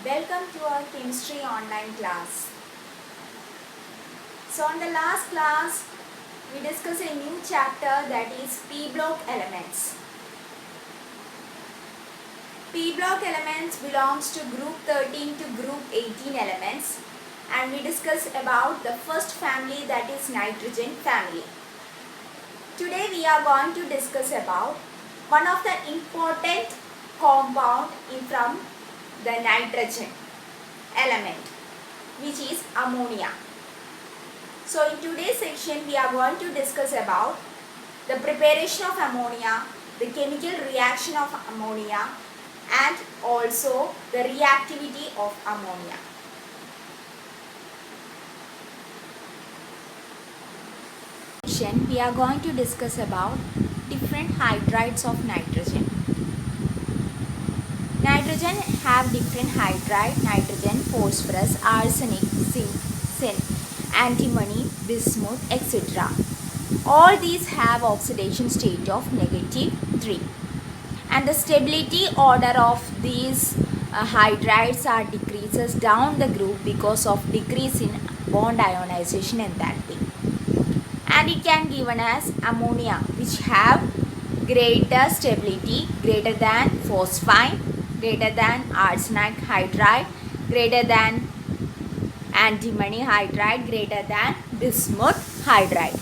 Welcome to our chemistry online class. So on the last class we discussed a new chapter, that is P block elements. P block elements belongs to group 13 to group 18 elements, and we discussed about the first family, that is nitrogen family. Today we are going to discuss about one of the important compound from the nitrogen element, which is ammonia. So in today's section we are going to discuss about the preparation of ammonia, the chemical reaction of ammonia, and also the reactivity of ammonia. We are going to discuss about different hydrides of nitrogen. Nitrogen have different hydride: nitrogen, phosphorus, arsenic, zinc, antimony, bismuth, etc. All these have oxidation state of -3, and the stability order of these hydrides are decreases down the group because of decrease in bond ionization enthalpy. And it can given as ammonia, which have greater stability, greater than phosphine, greater than arsenic hydride, greater than antimony hydride, greater than bismuth hydride.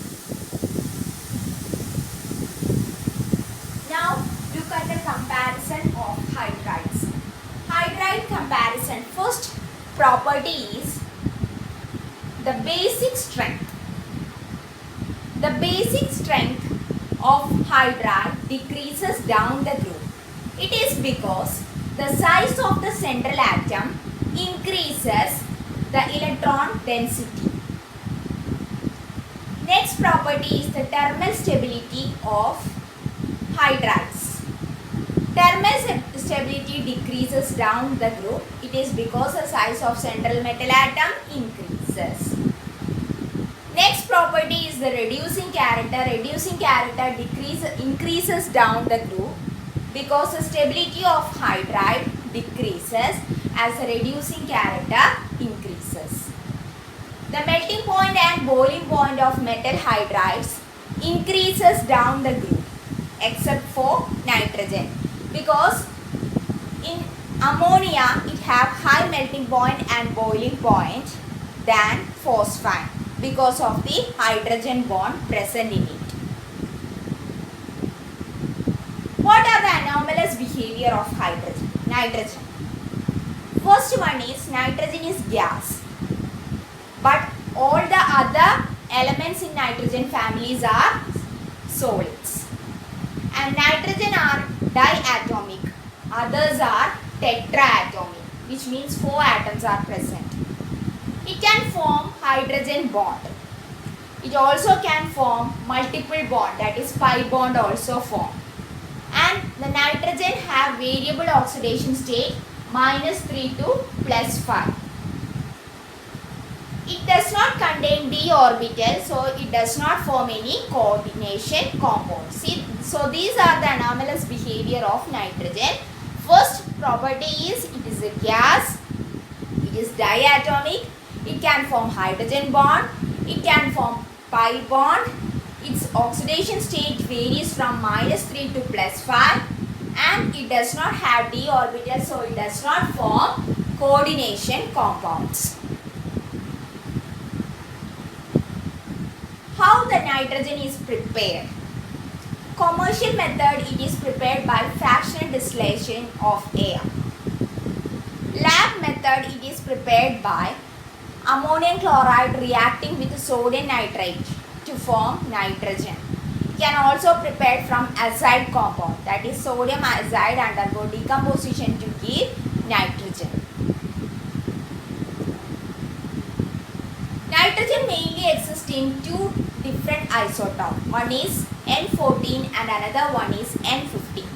Now look at the comparison of hydrides. Hydride comparison. First property is the basic strength. The basic strength of hydride decreases down the group. It is because the size of the central atom increases the electron density. Next property is the thermal stability of hydrides. Thermal stability decreases down the group. It is because the size of central metal atom increases. Next property is the reducing character. Reducing character increases down the group because the stability of hydride decreases as the reducing character increases. The melting point and boiling point of metal hydrides increases down the group except for nitrogen, because in ammonia it have high melting point and boiling point than phosphine because of the hydrogen bond present in it. What are the anomalous behavior of nitrogen? First one is nitrogen is gas, but all the other elements in nitrogen families are solids. And nitrogen are diatomic, others are tetraatomic, which means 4 atoms are present. It can form hydrogen bond. It also can form multiple bond, that is pi bond also form. And the nitrogen have variable oxidation state -3 to +5. It does not contain d orbital, so it does not form any coordination compound. See, so these are the anomalous behavior of nitrogen. First property is it is a gas, it is diatomic, it can form hydrogen bond, it can form pi bond, its oxidation state varies from -3 to +5, and it does not have d orbital, so it does not form coordination compounds. How the nitrogen is prepared? Commercial method, it is prepared by fractional distillation of air. Lab method, it is prepared by ammonium chloride reacting with sodium nitrate to form nitrogen. It can also prepared from azide compound, that is sodium azide undergo decomposition to give nitrogen. Nitrogen mainly exists in two different isotopes. One is N14 and another one is N15.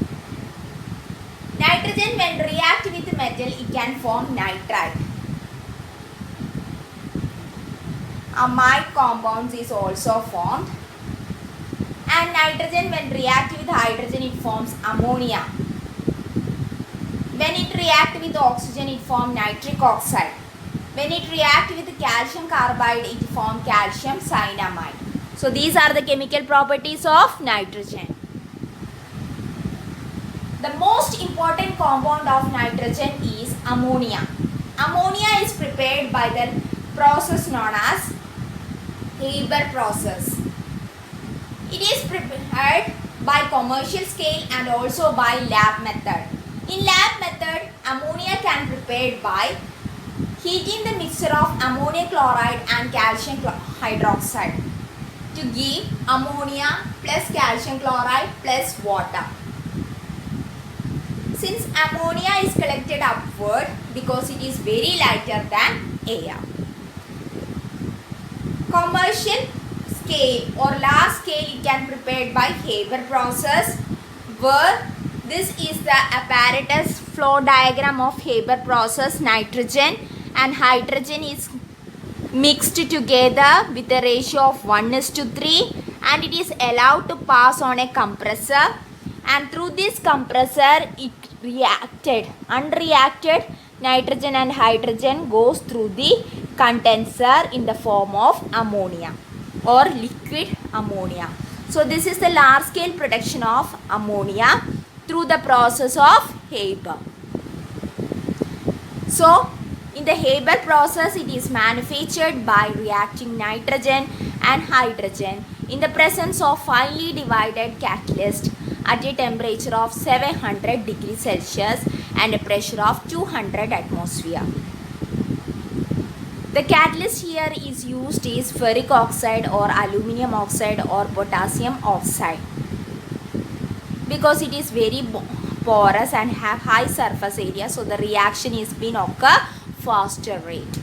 Nitrogen, when react with metal, it can form nitride. Amide compounds is also formed. And nitrogen, when react with hydrogen, it forms ammonia. When it react with oxygen, it form nitric oxide. When it react with calcium carbide, it form calcium cyanamide. So these are the chemical properties of nitrogen. The most important compound of nitrogen is ammonia. Ammonia is prepared by the process known as Haber process. It is prepared by commercial scale and also by lab method. In lab method, ammonia can be prepared by heating the mixture of ammonium chloride and calcium hydroxide to give ammonia plus calcium chloride plus water. Since ammonia is collected upward because it is very lighter than air. Commercial scale or large scale, it can be prepared by Haber process, where this is the apparatus flow diagram of Haber process. Nitrogen and hydrogen is mixed together with a ratio of 1:3 and it is allowed to pass on a compressor, and through this compressor it unreacted nitrogen and hydrogen goes through the condenser in the form of ammonia or liquid ammonia. So this is the large scale production of ammonia through the process of Haber. So in the Haber process, it is manufactured by reacting nitrogen and hydrogen in the presence of finely divided catalyst at a temperature of 700 degrees Celsius and a pressure of 200 atmosphere. The catalyst here is used is ferric oxide or aluminum oxide or potassium oxide because it is very porous and have high surface area, so the reaction is being occur faster rate.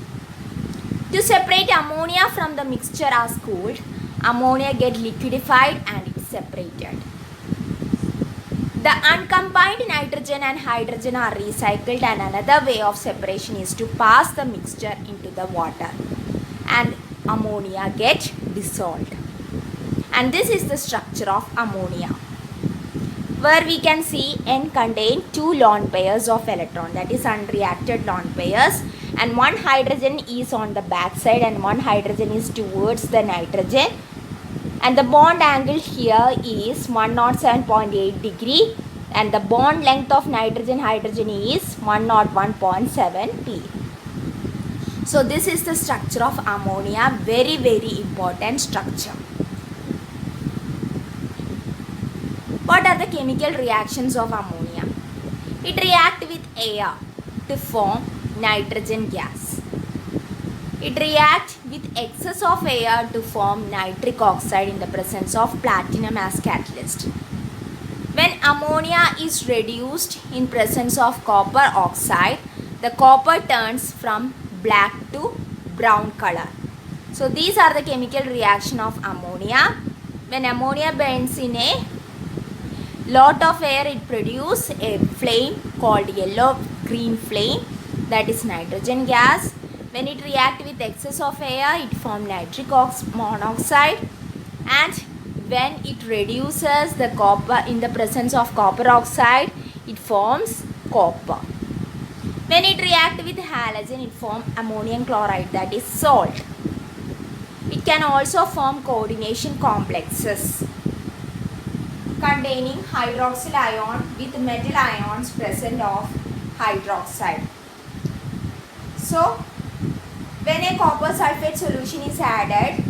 To separate ammonia from the mixture as cooled, ammonia get liquefied and it is separated. The uncombined nitrogen and hydrogen are recycled, and another way of separation is to pass the mixture into the water and ammonia get dissolved. And this is the structure of ammonia, where we can see N contain 2 lone pairs of electron, that is unreacted lone pairs, and one hydrogen is on the back side and one hydrogen is towards the nitrogen, and the bond angle here is 107.8 degree and the bond length of nitrogen hydrogen is 101.7 p. So this is the structure of ammonia, very important structure. What are the chemical reactions of ammonia? It reacts with air to form nitrogen gas. It reacts with excess of air to form nitric oxide in the presence of platinum as catalyst. When ammonia is reduced in presence of copper oxide, the copper turns from black to brown color. So these are the chemical reaction of ammonia. When ammonia burns in a lot of air, it produces a flame called yellow-green flame, that is nitrogen gas. When it reacts with excess of air, it forms nitric monoxide, and when it reduces the copper in the presence of copper oxide, it forms copper. When it reacts with halogen, it forms ammonium chloride, that is salt. It can also form coordination complexes containing hydroxyl ion with metal ions present of hydroxide. So when a copper sulfate solution is added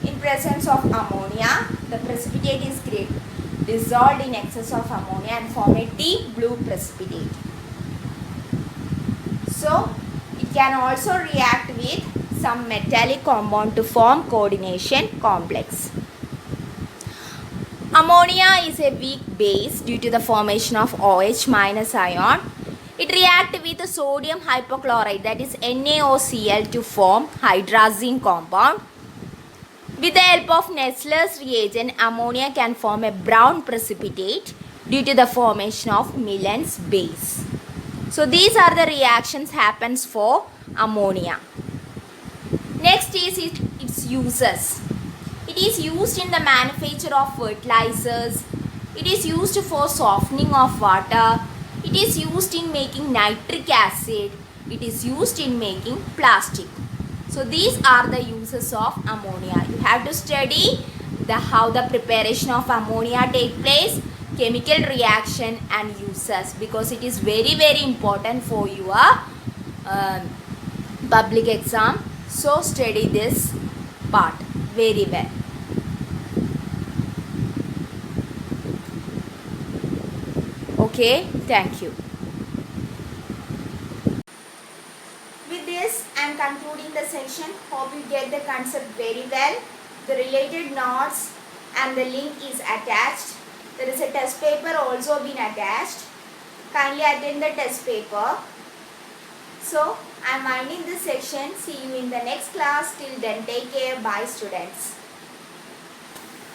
in presence of ammonia, the precipitate is dissolved in excess of ammonia and form a deep blue precipitate. So it can also react with some metallic compound to form coordination complex. Ammonia is a weak base due to the formation of OH minus ion. It reacts with sodium hypochlorite, that is NaOCl, to form hydrazine compound. With the help of Nessler's reagent, ammonia can form a brown precipitate due to the formation of Milan's base. So these are the reactions happens for ammonia. Next is its uses. It is used in the manufacture of fertilizers. It is used for softening of water. It is used in making nitric acid. It is used in making plastic. So these are the uses of ammonia. You have to study how the preparation of ammonia take place, chemical reaction and uses, because it is very important for your public exam. So study this part very well. Okay, thank you. With this, I am concluding the section. Hope you get the concept very well. The related notes and the link is attached. There is a test paper also been attached. Kindly attend the test paper. So, I am winding this section. See you in the next class. Till then, take care. Bye, students.